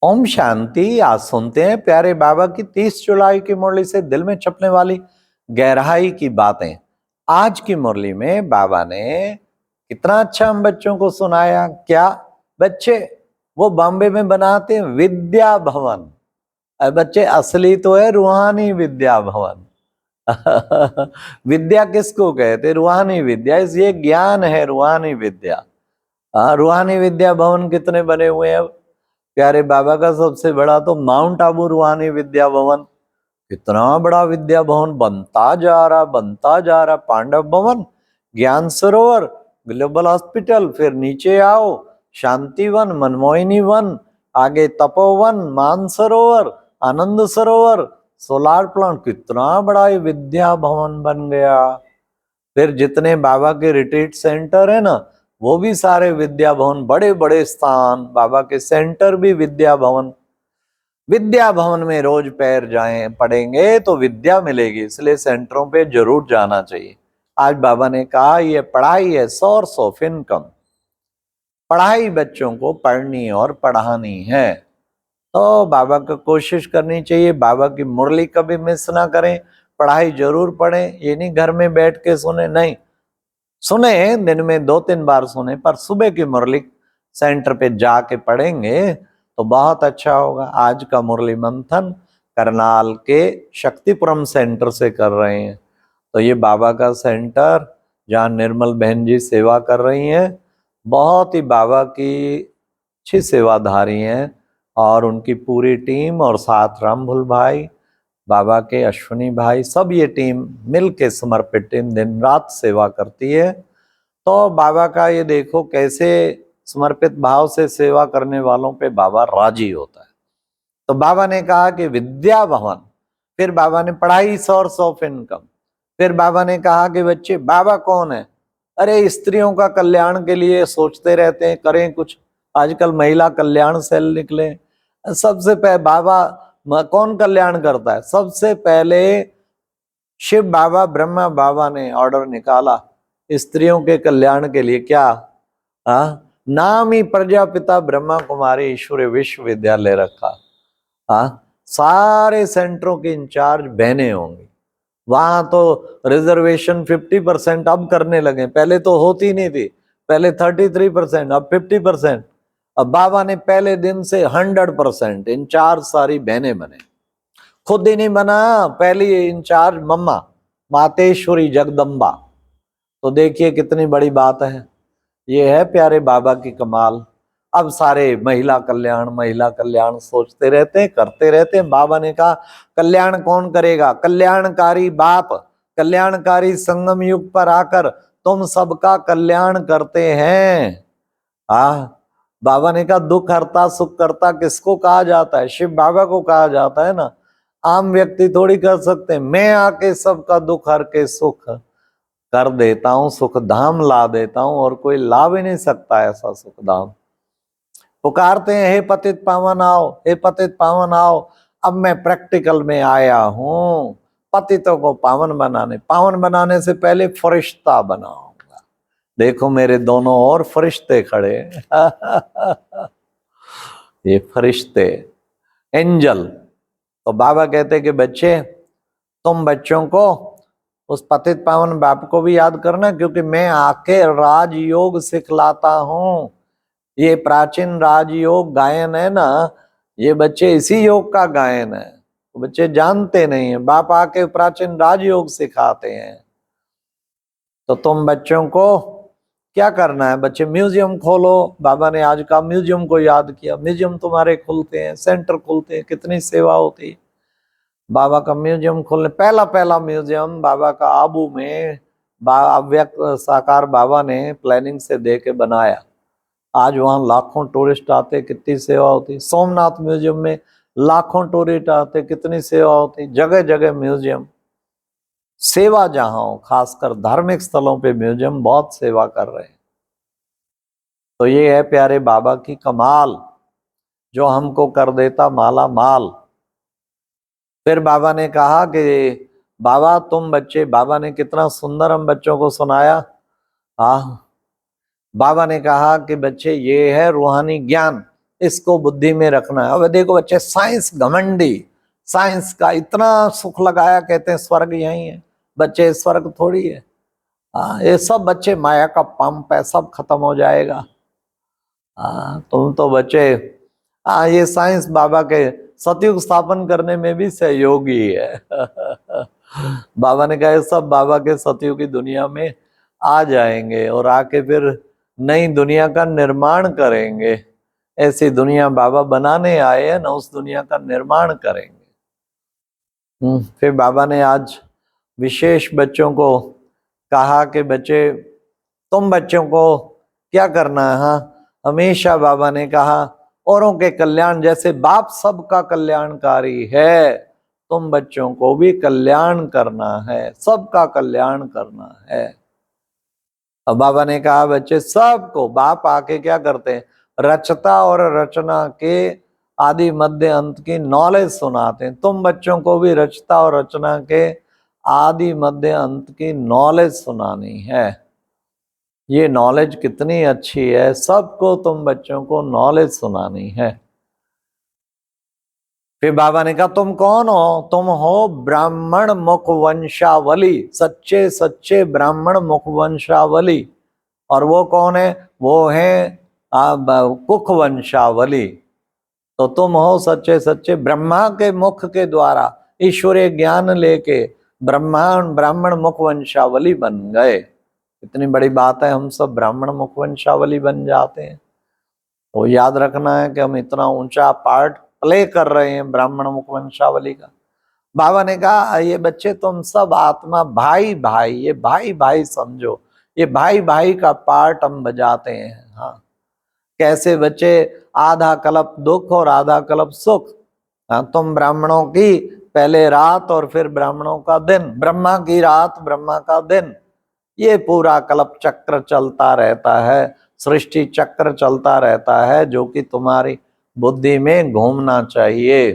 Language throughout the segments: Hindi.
ओम शांति। आज सुनते हैं प्यारे बाबा की 30 जुलाई की मुरली से दिल में छपने वाली गहराई की बातें। आज की मुरली में बाबा ने कितना अच्छा हम बच्चों को सुनाया। क्या बच्चे वो बॉम्बे में बनाते हैं विद्या भवन। बच्चे असली तो है रूहानी विद्या भवन। विद्या किसको कहते? रूहानी विद्या। ये ज्ञान है रूहानी विद्या। रूहानी विद्या भवन कितने बने हुए हैं? प्यारे बाबा का सबसे बड़ा तो माउंट आबू रूहानी विद्या भवन। कितना बड़ा विद्या भवन बनता जा रहा। पांडव भवन, ज्ञान सरोवर, ग्लोबल हॉस्पिटल, फिर नीचे आओ शांति वन, मनमोहिनी वन, आगे तपोवन, मानसरोवर, आनंद सरोवर, सोलार प्लांट। कितना बड़ा ये विद्या भवन बन गया। फिर जितने बाबा के रिट्रीट सेंटर है ना, वो भी सारे विद्या भवन। बड़े बड़े स्थान, बाबा के सेंटर भी विद्या भवन। विद्या भवन में रोज पैर जाएं पढ़ेंगे तो विद्या मिलेगी, इसलिए सेंटरों पे जरूर जाना चाहिए। आज बाबा ने कहा ये पढ़ाई है सोर्स ऑफ इनकम। पढ़ाई बच्चों को पढ़नी और पढ़ानी है, तो बाबा को कोशिश करनी चाहिए बाबा की मुरली कभी मिस ना करें। पढ़ाई जरूर पढ़ें, ये नहीं घर में बैठ के सुने, नहीं सुने, दिन में 2-3 बार सुने, पर सुबह की मुरली सेंटर पे जाके पढ़ेंगे तो बहुत अच्छा होगा। आज का मुरली मंथन करनाल के शक्तिपुरम सेंटर से कर रहे हैं। तो ये बाबा का सेंटर जहाँ निर्मल बहन जी सेवा कर रही हैं, बहुत ही बाबा की अच्छी सेवाधारी हैं, और उनकी पूरी टीम और साथ रामभुल भाई, बाबा के अश्विनी भाई, सब ये टीम मिल के समर्पित टीम दिन रात सेवा करती है। तो बाबा का ये देखो कैसे समर्पित भाव से सेवा करने वालों पे बाबा राजी होता है। तो बाबा ने कहा कि विद्या भवन, फिर बाबा ने पढ़ाई सोर्स ऑफ इनकम, फिर बाबा ने कहा कि बच्चे बाबा कौन है? अरे स्त्रियों का कल्याण के लिए सोचते रहते हैं, करें कुछ। आजकल महिला कल्याण सेल निकले। सबसे पहले बाबा कौन कल्याण करता है? सबसे पहले शिव बाबा ब्रह्मा बाबा ने ऑर्डर निकाला स्त्रियों के कल्याण के लिए। क्या नाम ही प्रजापिता ब्रह्मा कुमारी ईश्वरी विश्वविद्यालय रखा। सारे सेंटरों की इंचार्ज बहनें होंगी। वहां तो रिजर्वेशन 50% अब करने लगे, पहले तो होती नहीं थी। पहले 33%, अब 50%। अब बाबा ने पहले दिन से 100% इंचार्ज सारी बहनें बने। खुद ही नहीं बना, पहली इंचार्ज मम्मा मातेश्वरी जगदम्बा। तो देखिए कितनी बड़ी बात है। ये है प्यारे बाबा की कमाल। अब सारे महिला कल्याण सोचते रहते हैं, करते रहते हैं। बाबा ने कहा कल्याण कौन करेगा? कल्याणकारी बाप कल्याणकारी संगम युग पर आकर तुम सबका कल्याण करते हैं। बाबा ने कहा दुख हरता सुख करता किसको कहा जाता है? शिव बाबा को कहा जाता है ना। आम व्यक्ति थोड़ी कर सकते हैं। मैं आके सबका दुख हर के सुख कर देता हूं, सुख धाम ला देता हूं, और कोई ला भी नहीं सकता ऐसा सुख धाम। पुकारते हैं हे पतित पावन आओ, हे पतित पावन आओ। अब मैं प्रैक्टिकल में आया हूं पतितों को पावन बनाने से पहले फरिश्ता बनाऊंगा। देखो मेरे दोनों और फरिश्ते खड़े। ये फरिश्ते, एंजल। तो बाबा कहते कि बच्चे तुम बच्चों को उस पतित पावन बाप को भी याद करना, क्योंकि मैं आके राजयोग सिखलाता हूं। ये प्राचीन राजयोग गायन है ना, ये बच्चे इसी योग का गायन है। तो बच्चे जानते नहीं है, बाप आके प्राचीन राजयोग सिखाते हैं। तो तुम बच्चों को क्या करना है? बच्चे म्यूजियम खोलो। बाबा ने आज का म्यूजियम को याद किया। म्यूजियम तुम्हारे खुलते हैं, सेंटर खुलते हैं, कितनी सेवा होती है। बाबा का म्यूजियम खोलने, पहला म्यूजियम बाबा का आबू में अव्यक्त साकार बाबा ने प्लानिंग से दे के बनाया। आज वहां लाखों टूरिस्ट आते, कितनी सेवा होती। सोमनाथ म्यूजियम में लाखों टूरिस्ट आते, कितनी सेवा होती। जगह जगह म्यूजियम, सेवा जहां हो, खासकर धार्मिक स्थलों पे म्यूजियम बहुत सेवा कर रहे हैं। तो ये है प्यारे बाबा की कमाल, जो हमको कर देता माला माल। फिर बाबा ने कहा कि बाबा तुम बच्चे, बाबा ने कितना सुंदर हम बच्चों को सुनाया। बाबा ने कहा कि बच्चे ये है रूहानी ज्ञान। इसको बुद्धि में रखना है। अब देखो बच्चे, साइंस घमंडी, साइंस का इतना सुख लगाया, कहते हैं स्वर्ग यही है। बच्चे स्वर्ग थोड़ी है। हाँ, ये सब बच्चे माया का पंप है, सब खत्म हो जाएगा। हाँ, तुम तो बच्चे, हाँ ये साइंस बाबा के सतयुग स्थापन करने में भी सहयोगी है। बाबा ने कहा सब बाबा के सतयुग की दुनिया में आ जाएंगे और आके फिर नई दुनिया का निर्माण करेंगे। ऐसी दुनिया बाबा बनाने आए हैं ना, उस दुनिया का निर्माण करेंगे। फिर बाबा ने आज विशेष बच्चों को कहा कि बच्चे, तुम बच्चों को क्या करना है। हाँ, हमेशा बाबा ने कहा औरों के कल्याण, जैसे बाप सबका कल्याणकारी है, तुम बच्चों को भी कल्याण करना है, सबका कल्याण करना है। अब बाबा ने कहा बच्चे सबको, बाप आके क्या करते हैं, रचता और रचना के आदि मध्य अंत की नॉलेज सुनाते हैं। तुम बच्चों को भी रचता और रचना के आदि मध्य अंत की नॉलेज सुनानी है। ये नॉलेज कितनी अच्छी है, सबको तुम बच्चों को नॉलेज सुनानी है। फिर बाबा ने कहा तुम कौन हो, तुम हो ब्राह्मण मुख वंशावली, सच्चे सच्चे ब्राह्मण मुख वंशावली। और वो कौन है, वो है कुख वंशावली। तो तुम हो सच्चे सच्चे ब्रह्मा के मुख के द्वारा ईश्वरीय ज्ञान लेके ब्राह्मण मुख वंशावली बन गए। इतनी बड़ी बात है, हम सब ब्राह्मण मुख वंशावली बन जाते हैं। तो याद रखना है कि हम इतना ऊंचा पार्ट प्ले कर रहे हैं ब्राह्मण मुख वंशावली का। बाबा ने कहा ये बच्चे तुम सब आत्मा भाई भाई, ये भाई भाई समझो, ये भाई भाई का पार्ट हम बजाते हैं। हाँ, कैसे बच्चे, आधा कल्प दुख और आधा कल्प सुख। हाँ, तुम ब्राह्मणों की पहले रात और फिर ब्राह्मणों का दिन, ब्रह्मा की रात ब्रह्मा का दिन, ये पूरा कल्प चक्र चलता रहता है, सृष्टि चक्र चलता रहता है, जो कि तुम्हारी बुद्धि में घूमना चाहिए।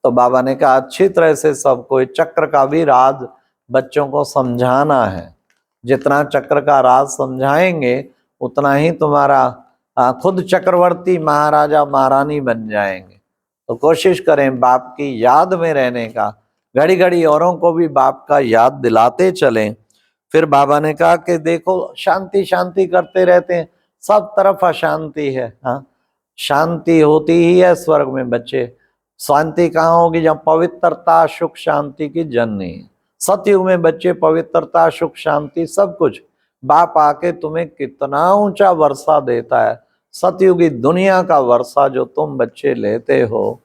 तो बाबा ने कहा अच्छी तरह से सबको चक्र का भी राज बच्चों को समझाना है। जितना चक्र का राज समझाएंगे उतना ही तुम्हारा खुद चक्रवर्ती महाराजा महारानी बन जाएंगे। तो कोशिश करें बाप की याद में रहने का, घड़ी घड़ी औरों को भी बाप का याद दिलाते चलें। फिर बाबा ने कहा कि देखो शांति शांति करते रहते हैं, सब तरफ अशांति है। हाँ, शांति होती ही है स्वर्ग में बच्चे। शांति कहाँ होगी, जहाँ पवित्रता सुख शांति की जननी। सतयुग में बच्चे पवित्रता सुख शांति सब कुछ, बाप आके तुम्हें कितना ऊंचा वर्षा देता है। सतयुगी दुनिया का वर्षा जो तुम बच्चे लेते हो,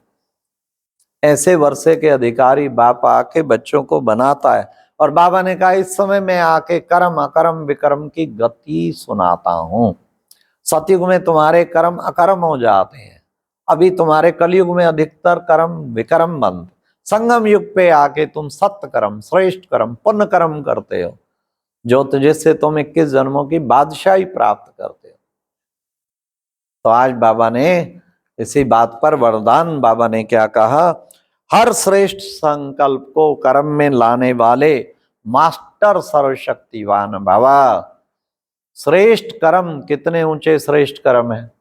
ऐसे वर्षे के अधिकारी बाप आके बच्चों को बनाता है। और बाबा ने कहा इस समय मैं आके कर्म अकर्म विकर्म की गति सुनाता हूं। सतयुग में तुम्हारे कर्म अकर्म हो जाते हैं, अभी तुम्हारे कलयुग में अधिकतर कर्म विकर्म बंद। संगम युग पे आके तुम सत्य कर्म श्रेष्ठ कर्म पुण्य कर्म करते हो, जो जिससे तुम 21 जन्मों की बादशाही प्राप्त करते हो। तो आज बाबा ने इसी बात पर वरदान, बाबा ने क्या कहा, हर श्रेष्ठ संकल्प को कर्म में लाने वाले मास्टर सर्वशक्तिवान बाबा। श्रेष्ठ कर्म, कितने ऊंचे श्रेष्ठ कर्म है।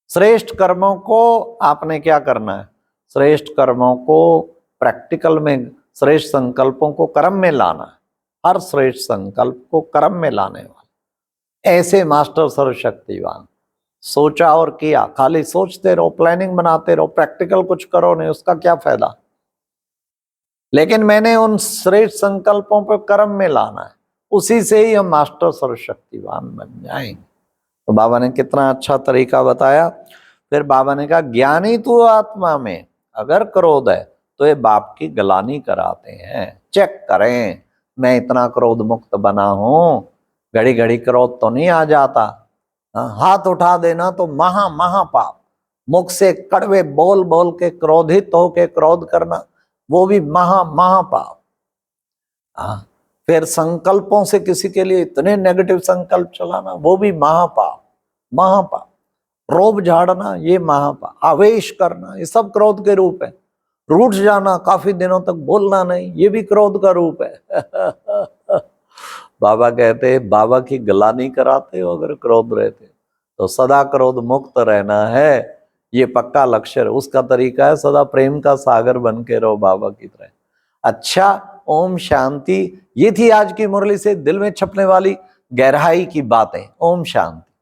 श्रेष्ठ कर्मों को आपने क्या करना है, श्रेष्ठ कर्मों को प्रैक्टिकल में, श्रेष्ठ संकल्पों को कर्म में लाना है। हर श्रेष्ठ संकल्प को कर्म में लाने वाले ऐसे मास्टर सर्वशक्तिवान। सोचा और किया, खाली सोचते रहो, प्लानिंग बनाते रहो, प्रैक्टिकल कुछ करो नहीं, उसका क्या फायदा। लेकिन मैंने उन श्रेष्ठ संकल्पों पर कर्म में लाना है, उसी से ही हम मास्टर सर्वशक्तिवान बन जाएंगे। तो बाबा ने कितना अच्छा तरीका बताया। फिर बाबा ने कहा ज्ञानी तू आत्मा में अगर क्रोध है तो ये बाप की गलानी कराते हैं। चेक करें मैं इतना क्रोध मुक्त बना हूं, घड़ी घड़ी क्रोध तो नहीं आ जाता। हाथ उठा देना तो महापाप, मुख से कड़वे बोल बोल के क्रोधित होके क्रोध करना वो भी महापाप। फिर संकल्पों से किसी के लिए इतने नेगेटिव संकल्प चलाना वो भी महापाप। रोब झाड़ना ये महापाप, आवेश करना ये सब क्रोध के रूप है। रूठ जाना, काफी दिनों तक बोलना नहीं, ये भी क्रोध का रूप है। बाबा कहते हैं बाबा की गलानी कराते हो अगर क्रोध रहते, तो सदा क्रोध मुक्त रहना है, ये पक्का लक्ष्य है। उसका तरीका है सदा प्रेम का सागर बन के रहो बाबा की तरह। अच्छा, ओम शांति। ये थी आज की मुरली से दिल में छपने वाली गहराई की बातें। ओम शांति।